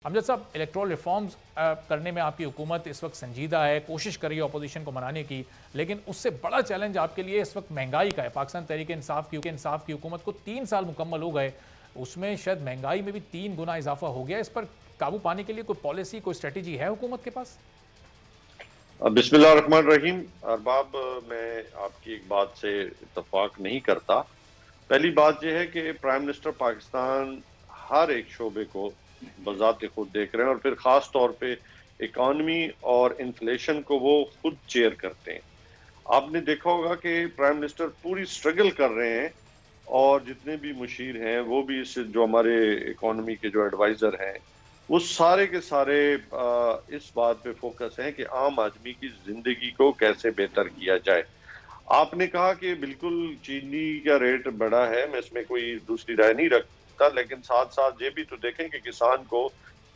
امجد صاحب، electoral reforms کرنے میں آپ کی حکومت اس وقت سنجیدہ ہے، کوشش کر رہی ہے اپوزیشن کو منانے کی، لیکن اس سے بڑا چیلنج آپ کے لیے اس وقت مہنگائی کا ہے۔ پاکستان تحریک انصاف کی حکومت کو 3 سال مکمل ہو گئے، اس میں شاید مہنگائی میں بھی 3 گنا اضافہ ہو گیا۔ اس پر قابو پانے کے لیے کوئی پالیسی، کوئی اسٹریٹجی ہے حکومت کے پاس؟ بسم اللہ الرحمن الرحیم۔ ارباب، میں آپ کی ایک بات سے اتفاق نہیں کرتا۔ پہلی بات یہ ہے کہ پرائم منسٹر پاکستان ہر ایک شعبے کو بذات خود دیکھ رہے ہیں، اور پھر خاص طور پہ اکانومی اور انفلیشن کو وہ خود چیئر کرتے ہیں۔ آپ نے دیکھا ہوگا کہ پرائم منسٹر پوری سٹرگل کر رہے ہیں، اور جتنے بھی مشیر ہیں وہ بھی جو ہمارے اکانومی کے جو ایڈوائزر ہیں وہ سارے کے سارے اس بات پہ فوکس ہیں کہ عام آدمی کی زندگی کو کیسے بہتر کیا جائے۔ آپ نے کہا کہ بالکل چینی کا ریٹ بڑا ہے، میں اس میں کوئی دوسری رائے نہیں رکھتا، لیکن ساتھ ساتھ یہ بھی تو دیکھیں کہ کسان کو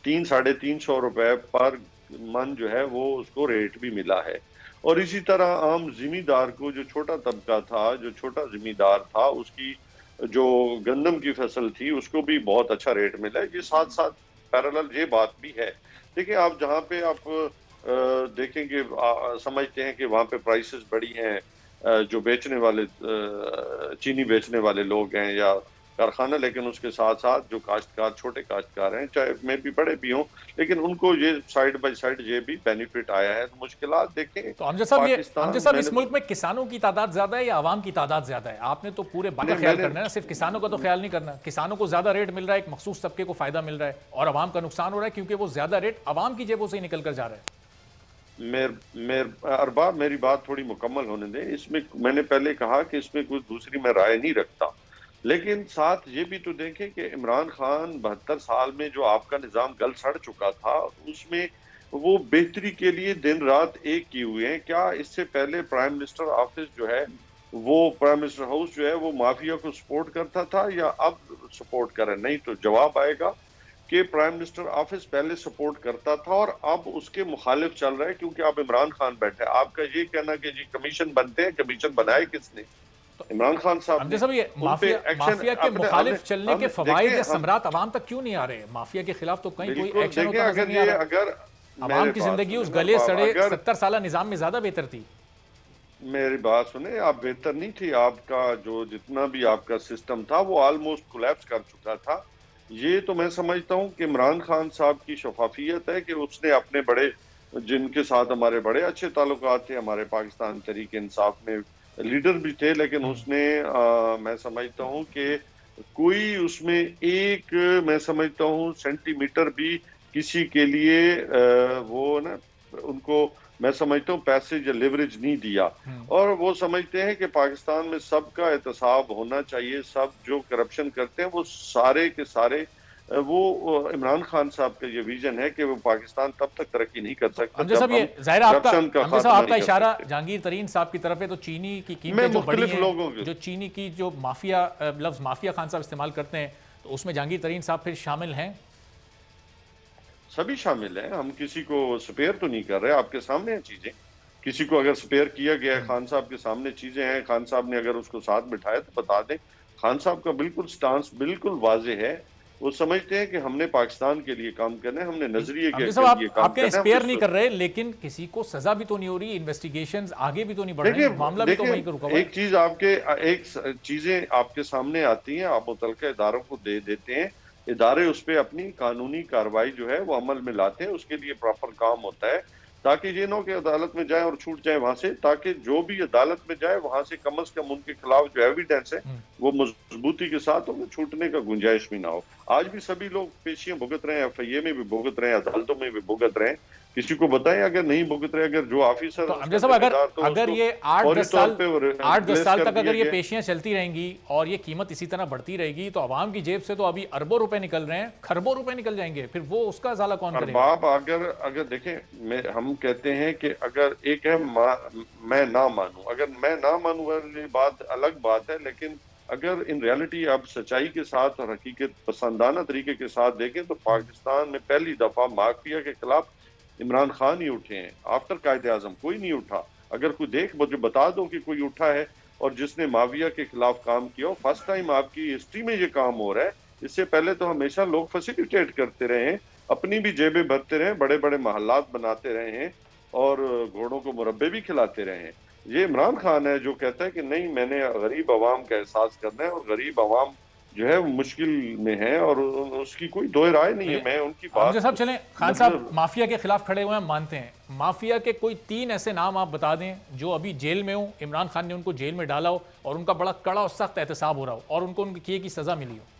300-350 روپے پر من جو ہے وہ اس کو ریٹ بھی ملا ہے، اور اسی طرح عام زمیندار کو، جو چھوٹا طبقہ تھا، جو چھوٹا زمیندار تھا، اس کی جو گندم کی فصل تھی اس کو بھی بہت اچھا ریٹ ملا ہے۔ یہ ساتھ ساتھ پیرالل یہ بات بھی ہے۔ دیکھیں، آپ جہاں پہ آپ دیکھیں کہ سمجھتے ہیں کہ وہاں پہ پرائسز بڑی ہیں، جو بیچنے والے چینی بیچنے والے لوگ ہیں یا کارخانہ، لیکن اس کے ساتھ ساتھ جو کاشتکار، چھوٹے کاشتکار ہیں، چاہے میں بھی بڑے بھی ہوں، لیکن ان کو یہ سائیڈ بائی سائیڈ یہ بھی بینیفٹ آیا ہے۔ مشکلات دیکھیں تو امجد صاحب میں اس نے ملک میں کسانوں کی تعداد زیادہ ہے یا عوام کی تعداد زیادہ ہے؟ آپ نے تو پورے بات کا خیال کرنا ہے نا، صرف کسانوں کا تو خیال نہیں کرنا۔ کسانوں کو زیادہ ریٹ مل رہا ہے، ایک مخصوص طبقے کو فائدہ مل رہا ہے، اور عوام کا نقصان ہو رہا ہے کیونکہ وہ زیادہ ریٹ عوام کی جیبوں سے ہی نکل کر جا رہا ہے۔ ارباب، میری بات تھوڑی مکمل ہونے دیں۔ اس میں نے پہلے کہا کہ اس میں کوئی دوسری میں رائے نہیں رکھتا، لیکن ساتھ یہ بھی تو دیکھیں کہ عمران خان 72 سال میں جو آپ کا نظام گل سڑ چکا تھا، اس میں وہ بہتری کے لیے دن رات ایک کیے ہوئے ہیں۔ کیا اس سے پہلے پرائم منسٹر آفس جو ہے، وہ پرائم منسٹر ہاؤس جو ہے، وہ مافیا کو سپورٹ کرتا تھا یا اب سپورٹ کرے؟ نہیں تو جواب آئے گا کہ پرائم منسٹر آفس پہلے سپورٹ کرتا تھا اور اب اس کے مخالف چل رہا ہے، کیونکہ اب عمران خان بیٹھے۔ آپ کا یہ کہنا کہ جی کمیشن بنتے ہیں، کمیشن بنائے کس نے؟ عمران خان صاحب نے۔ امجد صاحب، یہ ان پہ ایکشن مافیا کے مخالف چلنے کے فوائد دیکھیں، یا ہم ثمرات عوام تک کیوں نہیں آ رہے؟ مافیا کے خلاف تو کہیں کوئی بالکل ایکشن دیکھیں، ہوتا نظر نہیں آ رہا۔ اگر عوام کی زندگی اس گلے سڑے 70 سالہ نظام میں زیادہ بہتر تھی۔ میری بات سنیں، آپ بہتر نہیں تھی۔ آپ کا جو جتنا بھی آپ کا سسٹم تھا وہ آلموسٹ کولیپس کر چکا تھا۔ یہ تو میں سمجھتا ہوں کہ عمران خان صاحب کی شفافیت ہے کہ اس نے اپنے بڑے، جن کے ساتھ ہمارے بڑے اچھے تعلقات تھے، ہمارے پاکستان تحریک انصاف میں لیڈر بھی تھے، لیکن اس نے میں سمجھتا ہوں کہ کوئی اس میں ایک، میں سمجھتا ہوں سینٹی میٹر بھی کسی کے لیے وہ نا، ان کو میں سمجھتا ہوں پیسے یا لیوریج نہیں دیا، اور وہ سمجھتے ہیں کہ پاکستان میں سب کا احتساب ہونا چاہیے۔ سب جو کرپشن کرتے ہیں وہ سارے کے سارے، وہ عمران خان صاحب کا یہ ویژن ہے کہ وہ پاکستان تب تک ترقی نہیں کر سکتا امجد جب صاحب، ہم یہ ظاہر کرپشن کا امجد صاحب خاتمہ آپ کا نہیں کر اشارہ سکتے۔ جہانگیر ترین صاحب کی طرف ہے، تو چینی کی میں قیمتیں جو بڑی مختلف ہیں، لوگوں کے جو چینی کی جو مافیا، لفظ مافیا خان صاحب استعمال کرتے ہیں، تو اس میں جہانگیر ترین صاحب پھر شامل ہیں؟ سبھی شامل ہیں، ہم کسی کو سپیئر تو نہیں کر رہے، آپ کے سامنے ہیں چیزیں۔ کسی کو اگر سپیئر کیا گیا ہے، خان صاحب کے سامنے چیزیں ہیں، خان صاحب نے اگر اس کو ساتھ بٹھایا تو بتا دیں۔ خان صاحب کا بالکل سٹانس بالکل واضح ہے، وہ سمجھتے ہیں کہ ہم نے پاکستان کے لیے کام کرنا ہے، ہم نے نظریے کے امجد صاحب، لیے کام آپ کے کرنا ہے۔ اسپیئر نہیں کر رہے، لیکن کسی کو سزا بھی تو نہیں ہو رہی، انویسٹیگیشنز آگے بھی تو نہیں بڑھ رہی، معاملہ بھی تو وہیں پر رکا ہوا ہے۔ ایک چیز ایک چیزیں آپ کے سامنے آتی ہیں، آپ متعلقہ اداروں کو دے دیتے ہیں، ادارے اس پہ اپنی قانونی کارروائی جو ہے وہ عمل میں لاتے ہیں، اس کے لیے پراپر کام ہوتا ہے، تاکہ یہ نہ ہو کہ عدالت میں جائیں اور چھوٹ جائیں وہاں سے، تاکہ جو بھی عدالت میں جائے وہاں سے کم از کم ان کے خلاف جو ایویڈنس ہے وہ مضبوطی کے ساتھ ہو، چھوٹنے کا گنجائش بھی نہ ہو۔ آج بھی سبھی لوگ پیشیاں بھگت رہے ہیں، ایف آئی اے میں بھی بھگت رہے ہیں، عدالتوں میں بھی بھگت رہے ہیں۔ کسی کو بتائیں اگر نہیں بھگت رہے، اگر جو آفیسر تو امجد صاحب، اگر یہ 8-10 سال تک اگر یہ پیشیاں چلتی رہیں گی اور یہ قیمت اسی طرح بڑھتی رہے گی، تو عوام کی جیب سے تو ابھی اربوں روپے نکل رہے ہیں، خربوں روپے نکل جائیں گے، پھر وہ اس کا ازالہ کون کرے گا؟ ارباب، اگر دیکھیں، ہم کہتے ہیں کہ اگر ایک ہے میں نہ مانوں، اگر میں نہ مانوں یہ بات الگ بات ہے، لیکن اگر ان ریالٹی آپ سچائی کے ساتھ اور حقیقت پسندانہ طریقے کے ساتھ دیکھیں تو پاکستان میں پہلی دفعہ مافیا کے خلاف عمران خان ہی اٹھے ہیں، آفٹر قائد اعظم کوئی نہیں اٹھا۔ اگر کوئی مجھے بتا دو کہ کوئی اٹھا ہے اور جس نے مافیا کے خلاف کام کیا ہو، فرسٹ ٹائم آپ کی ہسٹری میں یہ کام ہو رہا ہے۔ اس سے پہلے تو ہمیشہ لوگ فیسیلیٹیٹ کرتے رہے ہیں، اپنی بھی جیبیں بھرتے رہے، بڑے بڑے محلات بناتے رہے ہیں اور گھوڑوں کو مربے بھی کھلاتے رہے ہیں۔ یہ عمران خان ہے جو کہتا ہے کہ نہیں، میں نے غریب عوام کا احساس کرنا ہے، اور غریب عوام جو ہے وہ مشکل میں ہے، اور اس کی کوئی دو رائے نہیں ہے۔ میں ان کی مجھے بات صاحب چلیں، خان صاحب مافیا کے خلاف کھڑے ہوئے ہیں، مانتے ہیں، مافیا کے کوئی 3 ایسے نام آپ بتا دیں جو ابھی جیل میں ہوں، عمران خان نے ان کو جیل میں ڈالا ہو اور ان کا بڑا کڑا اور سخت احتساب ہو رہا ہو اور ان کو ان کے کیے کی سزا ملی ہو۔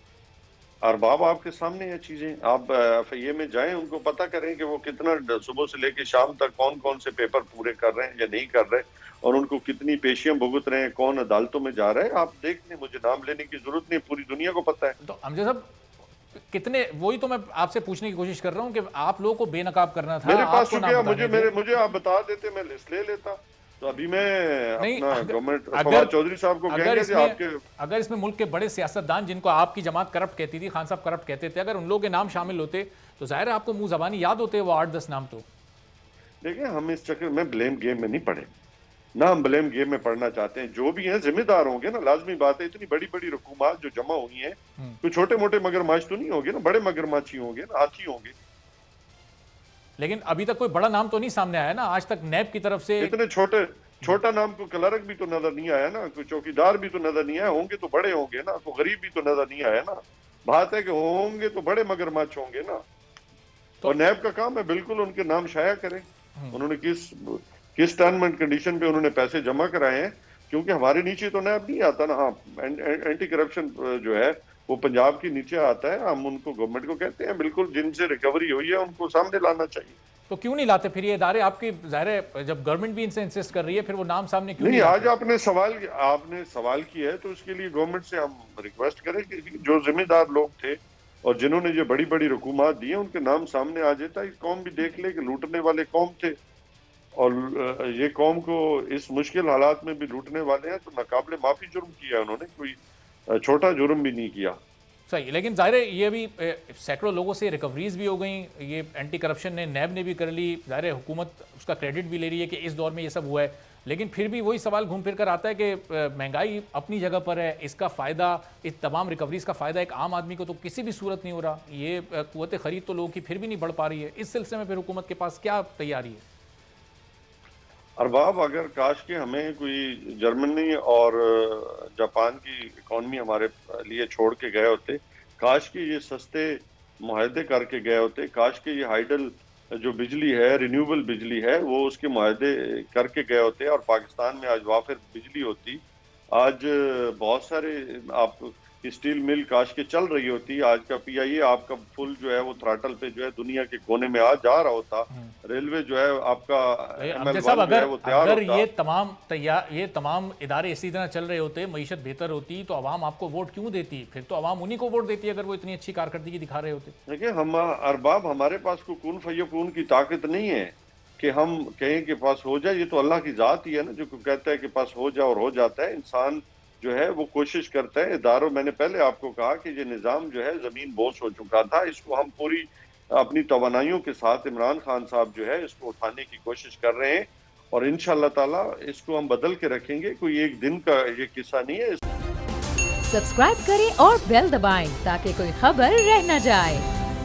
ارباب آپ کے سامنے یہ چیزیں، آپ FIA میں جائیں، ان کو پتہ کریں کہ وہ کتنا صبح سے لے کے شام تک کون کون سے پیپر پورے کر رہے ہیں یا نہیں کر رہے، اور ان کو کتنی پیشیاں بھگت رہے ہیں، کون عدالتوں میں جا رہے ہیں۔ آپ دیکھ لیں، مجھے نام لینے کی ضرورت نہیں، پوری دنیا کو پتہ ہے۔ تو امجد صاحب کتنے، وہی تو میں آپ سے پوچھنے کی کوشش کر رہا ہوں کہ آپ لوگوں کو بے نقاب کرنا تھا، میرے پاس آپ کو نام شکریہ، بتانے تھے۔ مجھے آپ بتا دیتے، میں لسٹ لے لیتا۔ تو ابھی میں نہیں، اپنا گورنمنٹ اگر فواد چودھری صاحب کو کہیں گے کہ آپ کے اگر اس میں ملک کے بڑے سیاستدان جن کو آپ کی جماعت کرپٹ کہتی تھی، خان صاحب کرپٹ کہتے تھے، اگر ان لوگوں کے نام شامل ہوتے تو ظاہر ہے آپ کو منہ زبانی یاد ہوتے وہ 8-10 نام۔ تو دیکھیں، ہم اس چکر میں بلیم گیم میں نہیں پڑے، نہ ہم بلیم گیم میں پڑھنا چاہتے ہیں۔ جو بھی ہیں ذمہ دار ہوں گے نا، لازمی بات ہے، اتنی بڑی بڑی رقومات جو جمع ہوئی ہیں، کوئی چھوٹے موٹے مگرمچھ تو نہیں ہوں گے نا، بڑے مگرمچھ ہی ہوں گے نا، ہاتھی ہوں گے۔ لیکن ابھی تک کوئی بڑا نام تو نہیں سامنے آیا نا آج تک نیب کی طرف سے۔ اتنے چھوٹا نام کو کلرک بھی تو نظر نہیں آیا نا، کوئی چوکیدار بھی تو نظر نہیں آیا، ہوں گے تو بڑے ہوں گے نا، کوئی غریب بھی تو نظر نہیں آیا نا۔ بات ہے کہ ہوں گے تو بڑے مگرمچھ ہوں گے نا۔ اور نیب کا کام ہے بالکل ان کے نام شائع کریں، انہوں نے کس ٹرم اینڈ کنڈیشن پہ انہوں نے پیسے جمع کرائے ہیں، کیونکہ ہمارے نیچے تو نیب نہیں آتا نا۔ ہاں، اینٹی کرپشن جو ہے وہ پنجاب کے نیچے آتا ہے، ہم ان کو گورنمنٹ کو کہتے ہیں بالکل جن سے ریکوری ہوئی ہے ان کو سامنے لانا چاہیے۔ تو کیوں نہیں لاتے پھر یہ ادارے آپ کی؟ ظاہر ہے جب گورنمنٹ بھی ان سے انسسٹ کر رہی ہے پھر وہ نام سامنے کیوں نہیں نہیں، لاتے؟ آج آپ نے سوال کیا ہے تو اس کے لیے گورنمنٹ سے ہم ریکویسٹ کریں کہ جو ذمہ دار لوگ تھے اور جنہوں نے یہ بڑی بڑی رقومات دی ہیں ان کے نام سامنے آ جاتا ہے، قوم بھی دیکھ لے کہ لوٹنے والے قوم تھے، اور یہ قوم کو اس مشکل حالات میں بھی لوٹنے والے ہیں، تو ناقابل معافی جرم کیا انہوں نے، کوئی چھوٹا جرم بھی نہیں کیا۔ صحیح، لیکن ظاہر ہے یہ بھی سینکڑوں لوگوں سے ریکوریز بھی ہو گئیں، یہ اینٹی کرپشن نے نیب نے بھی کر لی، ظاہر ہے حکومت اس کا کریڈٹ بھی لے رہی ہے کہ اس دور میں یہ سب ہوا ہے، لیکن پھر بھی وہی سوال گھوم پھر کر آتا ہے کہ مہنگائی اپنی جگہ پر ہے، اس کا فائدہ، اس تمام ریکوریز کا فائدہ ایک عام آدمی کو تو کسی بھی صورت نہیں ہو رہا، یہ قوت خرید تو لوگوں کی پھر بھی نہیں بڑھ پا رہی ہے۔ اس سلسلے میں پھر حکومت کے پاس کیا تیاری ہے؟ ارباب، اگر کاش کہ ہمیں کوئی جرمنی اور جاپان کی اکانومی ہمارے لیے چھوڑ کے گئے ہوتے، کاش کہ یہ سستے معاہدے کر کے گئے ہوتے، کاش کہ یہ ہائیڈل جو بجلی ہے، رینیوبل بجلی ہے، وہ اس کے معاہدے کر کے گئے ہوتے اور پاکستان میں آج وافر بجلی ہوتی۔ آج بہت سارے آپ اسٹیل مل کاش کے چل رہی ہوتی، آج کا PIA آپ کا فل جو ہے وہ تھراٹل پہ جو ہے دنیا کے کونے میں آج جا رہا ہوتا، ریلوے جو ہے آپ کا ML1 جو ہے وہ تیار اگر ہوتا۔ یہ تمام ادارے اسی طرح چل رہے ہوتے، معیشت بہتر ہوتی، تو عوام آپ کو ووٹ کیوں دیتی؟ پھر تو عوام انہی کو ووٹ دیتی اگر وہ اتنی اچھی کارکردگی دکھا رہے ہوتے۔ دیکھیں، ارباب ہمارے پاس کوئی کون فیکون کی طاقت نہیں ہے کہ ہم کہیں کہ پاس ہو جائے، یہ تو اللہ کی ذات ہی ہے نا جو کہتا ہے کہ پاس ہو جائے، اور ہو جاتا ہے۔ انسان جو ہے وہ کوشش کرتا ہے، اداروں، میں نے پہلے آپ کو کہا کہ یہ نظام جو ہے زمین بوس ہو چکا تھا، اس کو ہم پوری اپنی توانائیوں کے ساتھ عمران خان صاحب جو ہے اس کو اٹھانے کی کوشش کر رہے ہیں، اور انشاءاللہ تعالی اس کو ہم بدل کے رکھیں گے، کوئی ایک دن کا یہ قصہ نہیں ہے۔ سبسکرائب کریں اور بیل دبائیں تاکہ کوئی خبر رہ نہ جائے۔